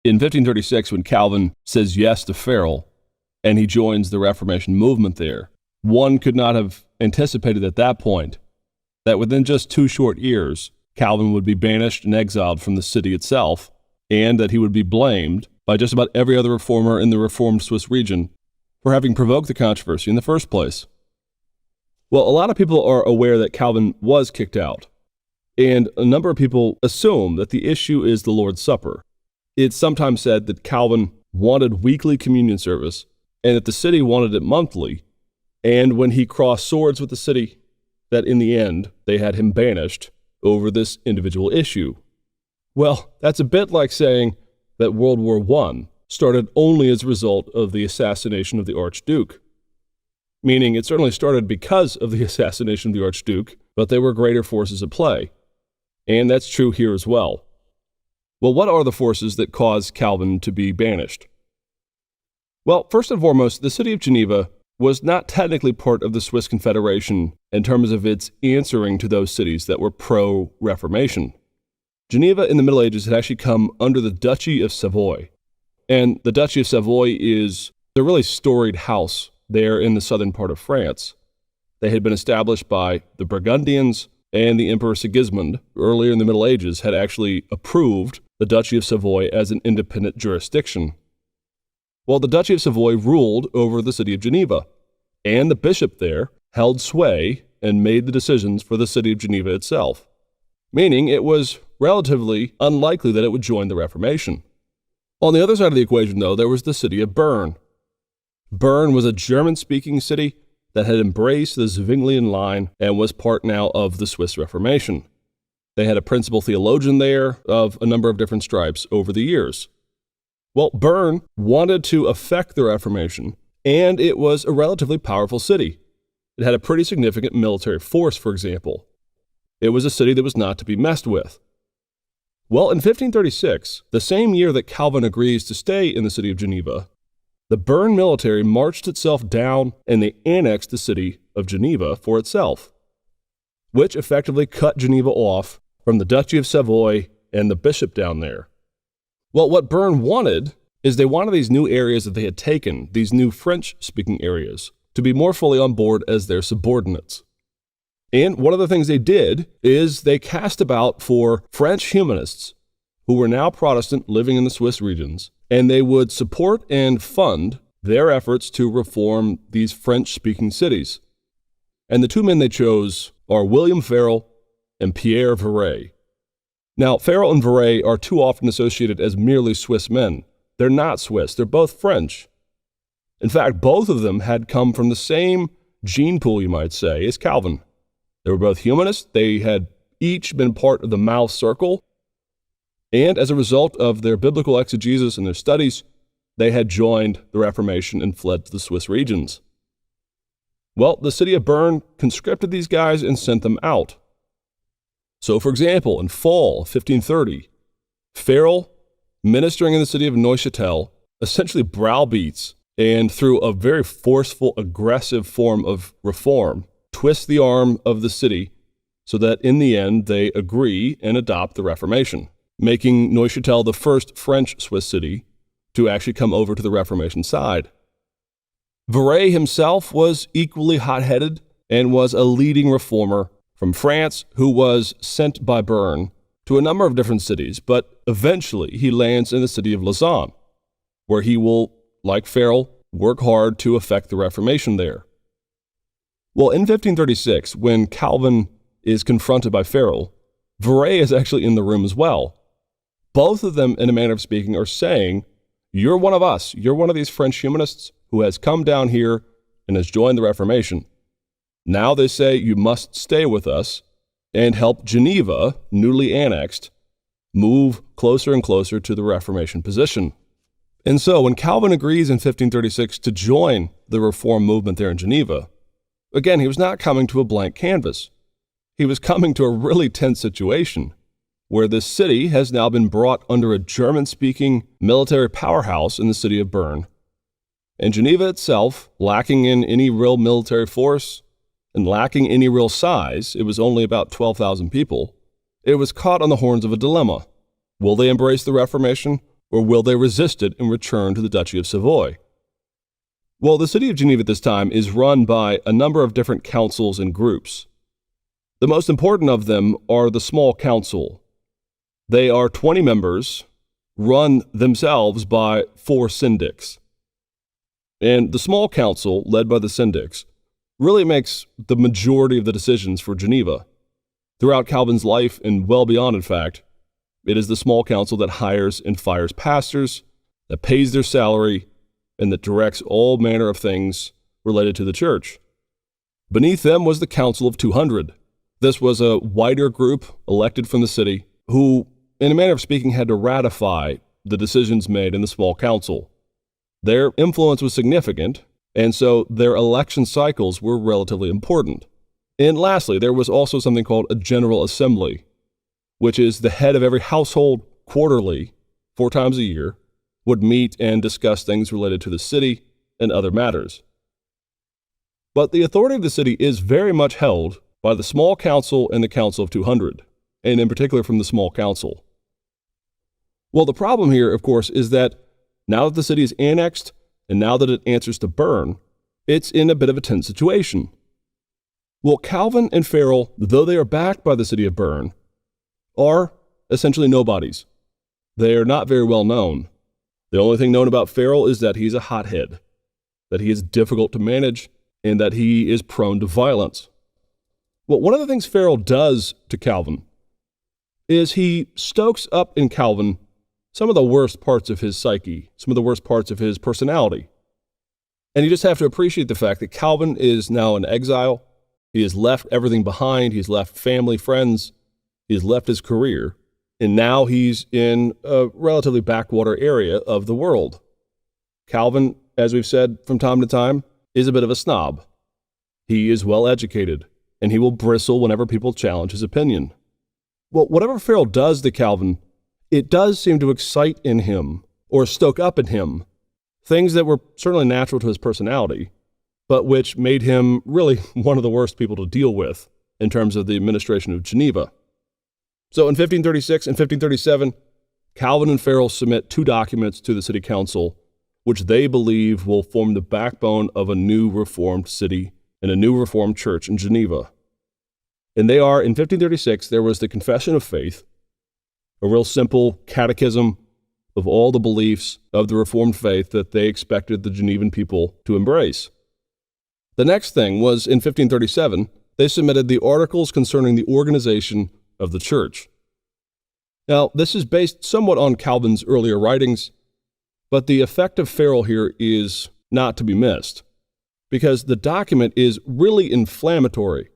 In 1536, when Calvin says yes to Farel and he joins the Reformation movement there, one could not have anticipated at that point that within just 2 short years, Calvin would be banished and exiled from the city itself, and that he would be blamed by just about every other reformer in the reformed Swiss region for having provoked the controversy in the first place. Well, a lot of people are aware that Calvin was kicked out, and a number of people assume that the issue is the Lord's Supper. It's sometimes said that Calvin wanted weekly communion service and that the city wanted it monthly, and when he crossed swords with the city, that in the end they had him banished over this individual issue. Well, that's a bit like saying that World War I started only as a result of the assassination of the Archduke. Meaning it certainly started because of the assassination of the Archduke, but there were greater forces at play. And that's true here as well. Well, what are the forces that caused Calvin to be banished? Well, first and foremost, the city of Geneva was not technically part of the Swiss Confederation in terms of its answering to those cities that were pro-Reformation. Geneva in the Middle Ages had actually come under the Duchy of Savoy. And the Duchy of Savoy is a really storied house there in the southern part of France. They had been established by the Burgundians, and the Emperor Sigismund, earlier in the Middle Ages, had actually approved the Duchy of Savoy as an independent jurisdiction. Well, the Duchy of Savoy ruled over the city of Geneva, and the bishop there held sway and made the decisions for the city of Geneva itself, meaning it was relatively unlikely that it would join the Reformation. On the other side of the equation, though, there was the city of Bern. Bern was a German-speaking city that had embraced the Zwinglian line and was part now of the Swiss Reformation. They had a principal theologian there of a number of different stripes over the years. Well, Bern wanted to affect the Reformation, and it was a relatively powerful city. It had a pretty significant military force, for example. It was a city that was not to be messed with. Well, in 1536, the same year that Calvin agrees to stay in the city of Geneva, the Bern military marched itself down and they annexed the city of Geneva for itself, which effectively cut Geneva off from the Duchy of Savoy and the bishop down there. Well, what Bern wanted is they wanted these new areas that they had taken, these new French-speaking areas, to be more fully on board as their subordinates. And one of the things they did is they cast about for French humanists who were now Protestant living in the Swiss regions, and they would support and fund their efforts to reform these French-speaking cities. And the 2 men they chose are William Farel and Pierre Viret. Now, Farel and Viret are too often associated as merely Swiss men. They're not Swiss, they're both French. In fact, both of them had come from the same gene pool, you might say, as Calvin. They were both humanists. They had each been part of the Mouth Circle. And as a result of their biblical exegesis and their studies, they had joined the Reformation and fled to the Swiss regions. Well, the city of Bern conscripted these guys and sent them out. So, for example, in fall of 1530, Farel, ministering in the city of Neuchâtel, essentially browbeats and through a very forceful, aggressive form of reform, twists the arm of the city so that in the end they agree and adopt the Reformation, making Neuchâtel the first French-Swiss city to actually come over to the Reformation side. Viret himself was equally hot-headed and was a leading reformer from France who was sent by Bern to a number of different cities, but eventually he lands in the city of Lausanne, where he will, like Farel, work hard to effect the Reformation there. Well, in 1536, when Calvin is confronted by Farel, Viret is actually in the room as well. Both of them, in a manner of speaking, are saying, "You're one of us. You're one of these French humanists who has come down here and has joined the Reformation. Now they say you must stay with us and help Geneva, newly annexed, move closer and closer to the Reformation position." And so when Calvin agrees in 1536 to join the Reform movement there in Geneva, again, he was not coming to a blank canvas. He was coming to a really tense situation where this city has now been brought under a German-speaking military powerhouse in the city of Bern. And Geneva itself, lacking in any real military force and lacking any real size, it was only about 12,000 people, it was caught on the horns of a dilemma. Will they embrace the Reformation or will they resist it and return to the Duchy of Savoy? Well, the city of Geneva at this time is run by a number of different councils and groups. The most important of them are the small council. They are 20 members, run themselves by 4 syndics. And the small council, led by the syndics, really makes the majority of the decisions for Geneva. Throughout Calvin's life, and well beyond, in fact, it is the small council that hires and fires pastors, that pays their salary, and that directs all manner of things related to the church. Beneath them was the Council of 200. This was a wider group elected from the city who, in a manner of speaking, had to ratify the decisions made in the small council. Their influence was significant, and so their election cycles were relatively important. And lastly, there was also something called a General Assembly, which is the head of every household quarterly, 4 times a year, would meet and discuss things related to the city and other matters. But the authority of the city is very much held by the small council and the Council of 200, and in particular from the small council. Well, the problem here, of course, is that now that the city is annexed and now that it answers to Bern, it's in a bit of a tense situation. Well, Calvin and Farel, though they are backed by the city of Bern, are essentially nobodies. They are not very well known. The only thing known about Farel is that he's a hothead, that he is difficult to manage, and that he is prone to violence. Well, one of the things Farel does to Calvin is he stokes up in Calvin some of the worst parts of his psyche, some of the worst parts of his personality. And you just have to appreciate the fact that Calvin is now in exile. He has left everything behind. He's left family, friends. He has left his career. And now he's in a relatively backwater area of the world. Calvin, as we've said from time to time, is a bit of a snob. He is well educated, and he will bristle whenever people challenge his opinion. Well, whatever Farel does to Calvin, it does seem to excite in him, or stoke up in him, things that were certainly natural to his personality, but which made him really one of the worst people to deal with in terms of the administration of Geneva. So in 1536 and 1537, Calvin and Farel submit 2 documents to the city council, which they believe will form the backbone of a new reformed city and a new reformed church in Geneva. And they are, in 1536, there was the Confession of Faith, a real simple catechism of all the beliefs of the Reformed faith that they expected the Genevan people to embrace. The next thing was, in 1537, they submitted the Articles concerning the organization of the church. Now, this is based somewhat on Calvin's earlier writings, but the effect of Farel here is not to be missed, because the document is really inflammatory.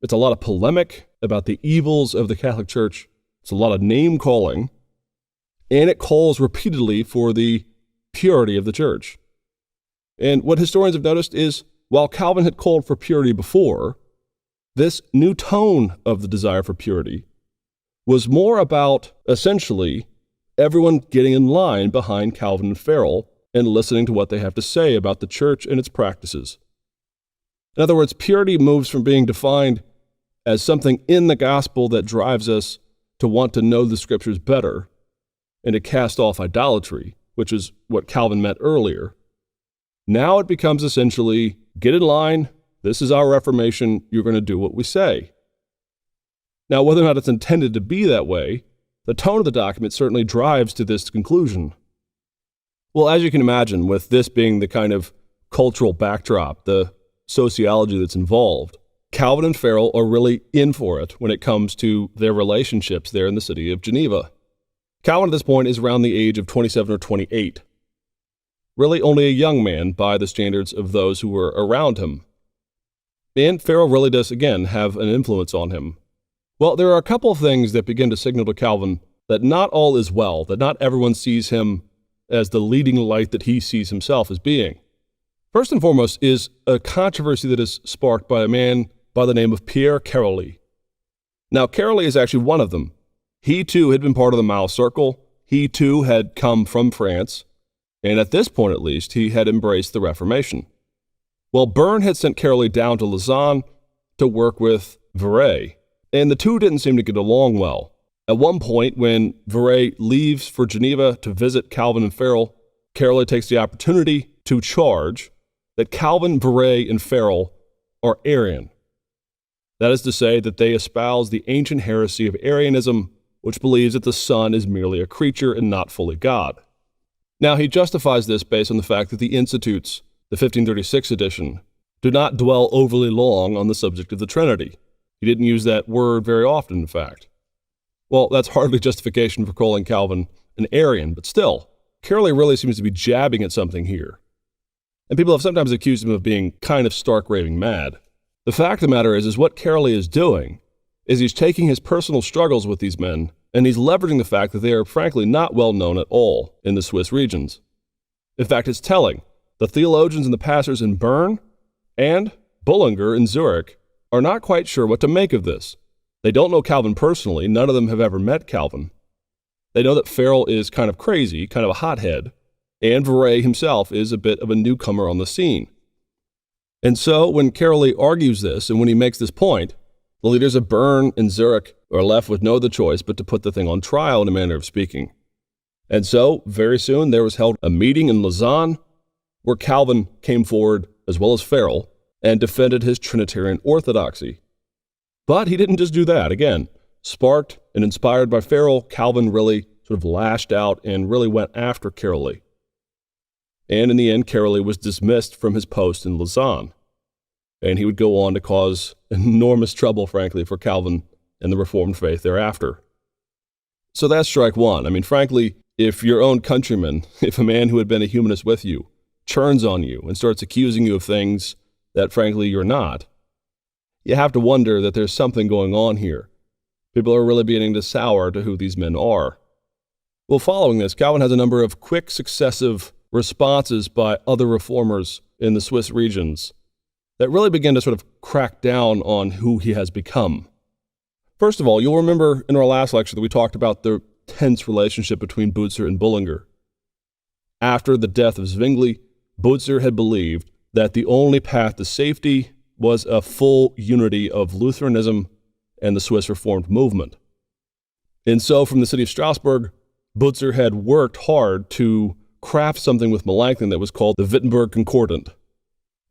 It's a lot of polemic about the evils of the Catholic Church. It's a lot of name-calling, and it calls repeatedly for the purity of the church. And what historians have noticed is, while Calvin had called for purity before, this new tone of the desire for purity was more about, essentially, everyone getting in line behind Calvin and Farel and listening to what they have to say about the church and its practices. In other words, purity moves from being defined as something in the gospel that drives us to want to know the scriptures better and to cast off idolatry, which is what Calvin meant earlier. Now it becomes essentially, get in line, this is our Reformation, you're going to do what we say. Now, whether or not it's intended to be that way, the tone of the document certainly drives to this conclusion. Well, as you can imagine, with this being the kind of cultural backdrop, the sociology that's involved, Calvin and Farel are really in for it when it comes to their relationships there in the city of Geneva. Calvin at this point is around the age of 27 or 28. Really only a young man by the standards of those who were around him. And Farel really does, again, have an influence on him. Well, there are a couple of things that begin to signal to Calvin that not all is well, that not everyone sees him as the leading light that he sees himself as being. First and foremost is a controversy that is sparked by a man by the name of Pierre Caroli. Now, Caroli is actually one of them. He too had been part of the Mao Circle. He too had come from France. And at this point, at least, he had embraced the Reformation. Well, Bern had sent Caroli down to Lausanne to work with Viret, and the two didn't seem to get along well. At one point, when Viret leaves for Geneva to visit Calvin and Farel, Caroli takes the opportunity to charge that Calvin, Viret, and Farel are Arian. That is to say that they espouse the ancient heresy of Arianism, which believes that the Son is merely a creature and not fully God. Now, he justifies this based on the fact that the Institutes, the 1536 edition, do not dwell overly long on the subject of the Trinity. He didn't use that word very often, in fact. Well, that's hardly justification for calling Calvin an Arian, but still, Caroli really seems to be jabbing at something here. And people have sometimes accused him of being kind of stark raving mad. The fact of the matter is what Caroli is doing is he's taking his personal struggles with these men, and he's leveraging the fact that they are frankly not well known at all in the Swiss regions. In fact, it's telling. The theologians and the pastors in Bern and Bullinger in Zurich are not quite sure what to make of this. They don't know Calvin personally. None of them have ever met Calvin. They know that Farel is kind of crazy, kind of a hothead, and Viret himself is a bit of a newcomer on the scene. And so when Caroli argues this, and when he makes this point, the leaders of Bern and Zurich are left with no other choice but to put the thing on trial in a manner of speaking. And so, very soon, there was held a meeting in Lausanne where Calvin came forward, as well as Farel, and defended his Trinitarian orthodoxy. But he didn't just do that. Again, sparked and inspired by Farel, Calvin really sort of lashed out and really went after Caroli. And in the end, Caroli was dismissed from his post in Lausanne. And he would go on to cause enormous trouble, frankly, for Calvin and the Reformed faith thereafter. So that's strike one. I mean, frankly, if your own countryman, if a man who had been a humanist with you, turns on you and starts accusing you of things that, frankly, you're not, you have to wonder that there's something going on here. People are really beginning to sour to who these men are. Well, following this, Calvin has a number of quick, successive responses by other reformers in the Swiss regions that really begin to sort of crack down on who he has become. First of all, you'll remember in our last lecture that we talked about the tense relationship between Butzer and Bullinger. After the death of Zwingli, Butzer had believed that the only path to safety was a full unity of Lutheranism and the Swiss Reformed movement. And so from the city of Strasbourg, Butzer had worked hard to craft something with Melanchthon that was called the Wittenberg Concordant.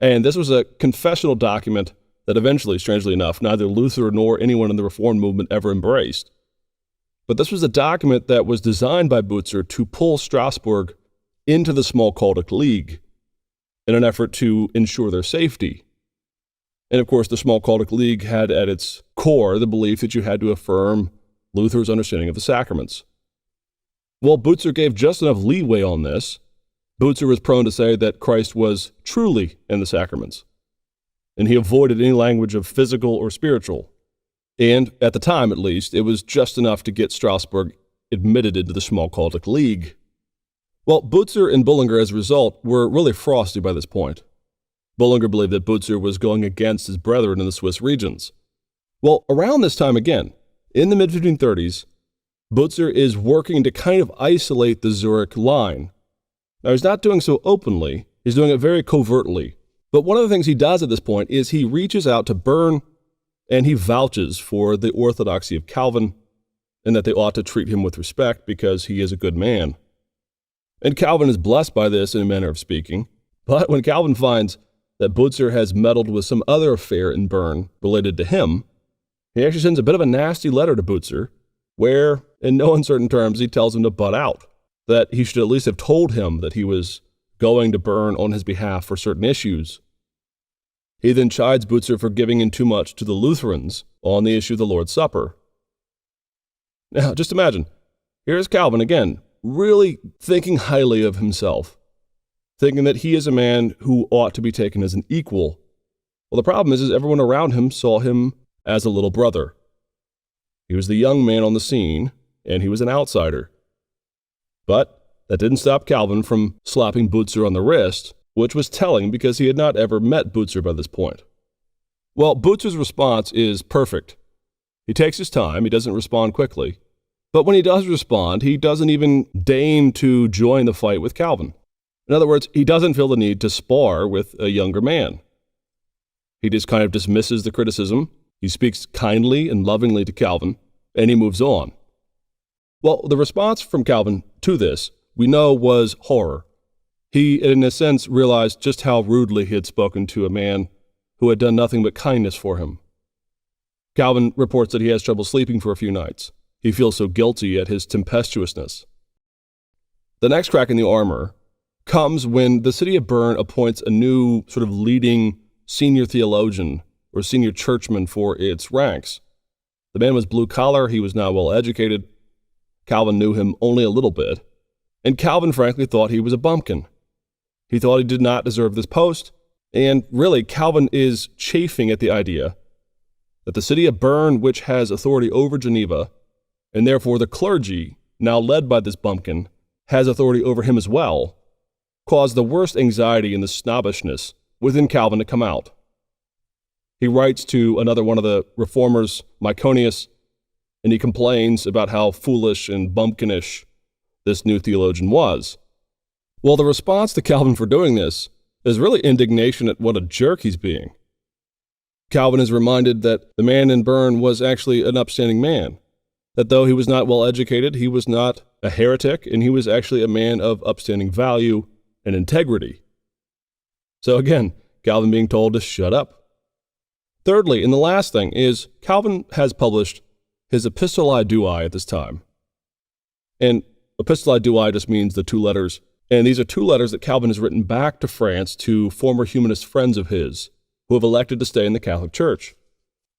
And this was a confessional document that eventually, strangely enough, neither Luther nor anyone in the Reformed movement ever embraced. But this was a document that was designed by Butzer to pull Strasbourg into the Smalkaldic League in an effort to ensure their safety. And of course, the Smalkaldic League had at its core the belief that you had to affirm Luther's understanding of the sacraments. Well, Butzer gave just enough leeway on this. Butzer was prone to say that Christ was truly in the sacraments, and he avoided any language of physical or spiritual. And at the time, at least, it was just enough to get Strasbourg admitted into the Smalkaldic League. Well, Butzer and Bullinger, as a result, were really frosty by this point. Bullinger believed that Butzer was going against his brethren in the Swiss regions. Well, around this time again, in the mid-1530s, Butzer is working to kind of isolate the Zurich line. Now, he's not doing so openly. He's doing it very covertly. But one of the things he does at this point is he reaches out to Bern and he vouches for the orthodoxy of Calvin and that they ought to treat him with respect because he is a good man. And Calvin is blessed by this in a manner of speaking. But when Calvin finds that Butzer has meddled with some other affair in Bern related to him, he actually sends a bit of a nasty letter to Butzer where, in no uncertain terms, he tells him to butt out, that he should at least have told him that he was going to Bern on his behalf for certain issues. He then chides Butzer for giving in too much to the Lutherans on the issue of the Lord's Supper. Now, just imagine, here's Calvin again, really thinking highly of himself, thinking that he is a man who ought to be taken as an equal. Well, the problem is everyone around him saw him as a little brother. He was the young man on the scene, and he was an outsider. But that didn't stop Calvin from slapping Butzer on the wrist, which was telling because he had not ever met Butzer by this point. Well, Butzer's response is perfect. He takes his time, he doesn't respond quickly. But when he does respond, he doesn't even deign to join the fight with Calvin. In other words, he doesn't feel the need to spar with a younger man. He just kind of dismisses the criticism. He speaks kindly and lovingly to Calvin, and he moves on. Well, the response from Calvin to this, we know, was horror. He, in a sense, realized just how rudely he had spoken to a man who had done nothing but kindness for him. Calvin reports that he has trouble sleeping for a few nights. He feels so guilty at his tempestuousness. The next crack in the armor comes when the city of Bern appoints a new sort of leading senior theologian or senior churchman for its ranks. The man was blue-collar, he was not well-educated. Calvin knew him only a little bit, and Calvin frankly thought he was a bumpkin. He thought he did not deserve this post, and really Calvin is chafing at the idea that the city of Bern, which has authority over Geneva, and therefore the clergy, now led by this bumpkin, has authority over him as well, caused the worst anxiety and the snobbishness within Calvin to come out. He writes to another one of the reformers, Myconius, and he complains about how foolish and bumpkinish this new theologian was. Well, the response to Calvin for doing this is really indignation at what a jerk he's being. Calvin is reminded that the man in Bern was actually an upstanding man, that though he was not well educated, he was not a heretic, and he was actually a man of upstanding value and integrity. So again, Calvin being told to shut up. Thirdly, and the last thing, is Calvin has published his Epistolae Duae at this time. And Epistolae Duae just means the two letters. And these are two letters that Calvin has written back to France to former humanist friends of his who have elected to stay in the Catholic Church.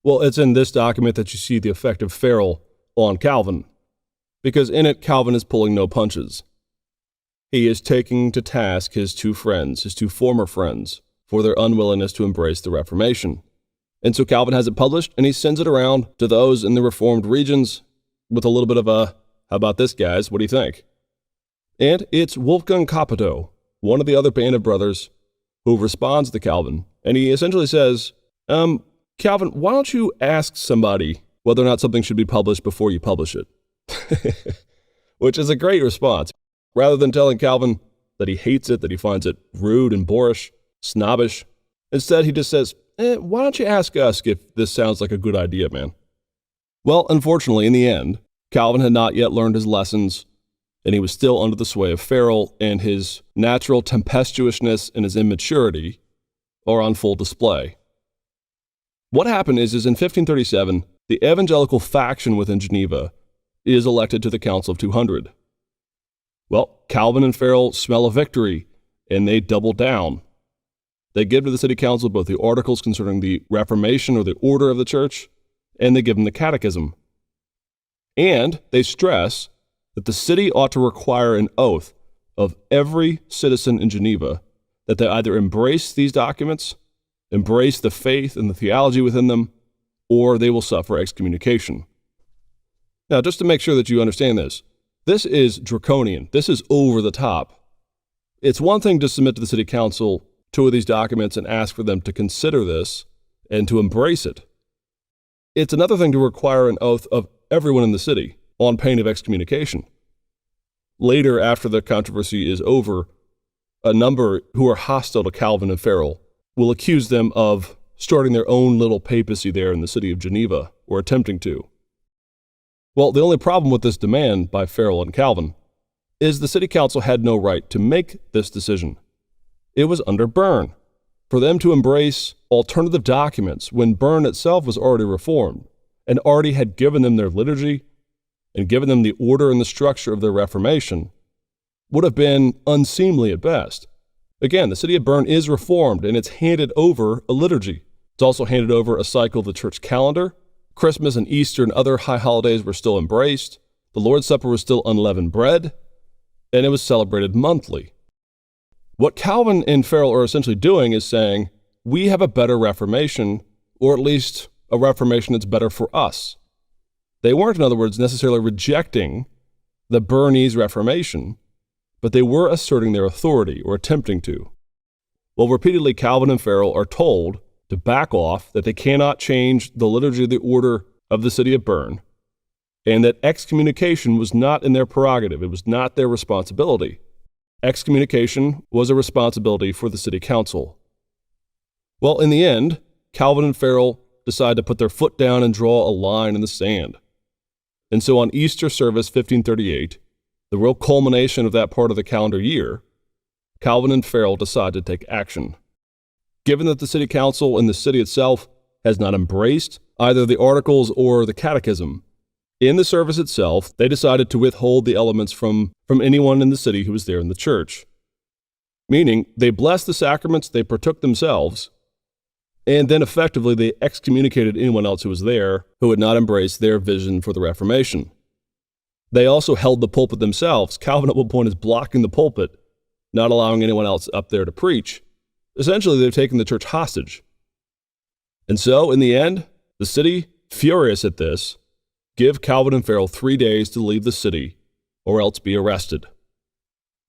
Well, it's in this document that you see the effect of Farel on Calvin, because in it, Calvin is pulling no punches. He is taking to task his two friends, his two former friends, for their unwillingness to embrace the Reformation. And so Calvin has it published, and he sends it around to those in the Reformed regions with a little bit of a, how about this, guys? What do you think? And it's Wolfgang Capito, one of the other band of brothers, who responds to Calvin. And he essentially says, Calvin, why don't you ask somebody whether or not something should be published before you publish it? Which is a great response. Rather than telling Calvin that he hates it, that he finds it rude and boorish, snobbish, instead he just says, why don't you ask us if this sounds like a good idea, man? Well, unfortunately, in the end, Calvin had not yet learned his lessons, and he was still under the sway of Farel, and his natural tempestuousness and his immaturity are on full display. What happened is in 1537, the evangelical faction within Geneva is elected to the Council of 200. Well, Calvin and Farel smell a victory, and they double down. They give to the city council both the articles concerning the Reformation or the order of the church, and they give them the catechism. And they stress that the city ought to require an oath of every citizen in Geneva that they either embrace these documents, embrace the faith and the theology within them, or they will suffer excommunication. Now, just to make sure that you understand this is draconian. This is over the top. It's one thing to submit to the city council two of these documents and ask for them to consider this and to embrace it. It's another thing to require an oath of everyone in the city on pain of excommunication. Later, after the controversy is over, a number who are hostile to Calvin and Farel will accuse them of starting their own little papacy there in the city of Geneva, or attempting to. Well, the only problem with this demand by Farel and Calvin is the city council had no right to make this decision. It was under Bern. For them to embrace alternative documents when Bern itself was already reformed and already had given them their liturgy and given them the order and the structure of their Reformation would have been unseemly at best. Again, the city of Bern is reformed, and it's handed over a liturgy. It's also handed over a cycle of the church calendar. Christmas and Easter and other high holidays were still embraced. The Lord's Supper was still unleavened bread, and it was celebrated monthly. What Calvin and Farel are essentially doing is saying, we have a better Reformation, or at least a Reformation that's better for us. They weren't, in other words, necessarily rejecting the Bernese Reformation, but they were asserting their authority, or attempting to. Well, repeatedly, Calvin and Farel are told to back off, that they cannot change the liturgy of the order of the city of Bern, and that excommunication was not in their prerogative. It was not their responsibility. Excommunication was a responsibility for the city council. Well, in the end, Calvin and Farel decide to put their foot down and draw a line in the sand. And so on Easter service 1538, the real culmination of that part of the calendar year, Calvin and Farel decide to take action. Given that the city council and the city itself has not embraced either the articles or the catechism, in the service itself, they decided to withhold the elements from anyone in the city who was there in the church. Meaning, they blessed the sacraments they partook themselves, and then effectively they excommunicated anyone else who was there who had not embraced their vision for the Reformation. They also held the pulpit themselves. Calvin at one point is blocking the pulpit, not allowing anyone else up there to preach. Essentially, they've taken the church hostage. And so, in the end, the city, furious at this, give Calvin and Farel 3 days to leave the city or else be arrested.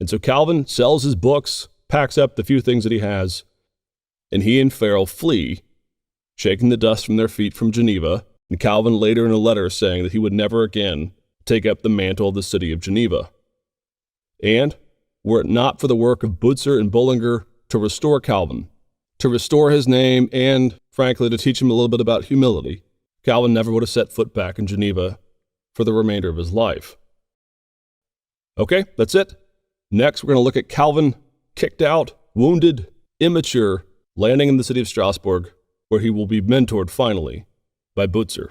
And so Calvin sells his books, packs up the few things that he has, and he and Farel flee, shaking the dust from their feet from Geneva, and Calvin later in a letter saying that he would never again take up the mantle of the city of Geneva. And, were it not for the work of Butzer and Bullinger to restore Calvin, to restore his name, and, frankly, to teach him a little bit about humility, Calvin never would have set foot back in Geneva for the remainder of his life. Okay, that's it. Next, we're going to look at Calvin, kicked out, wounded, immature, landing in the city of Strasbourg, where he will be mentored finally by Butzer.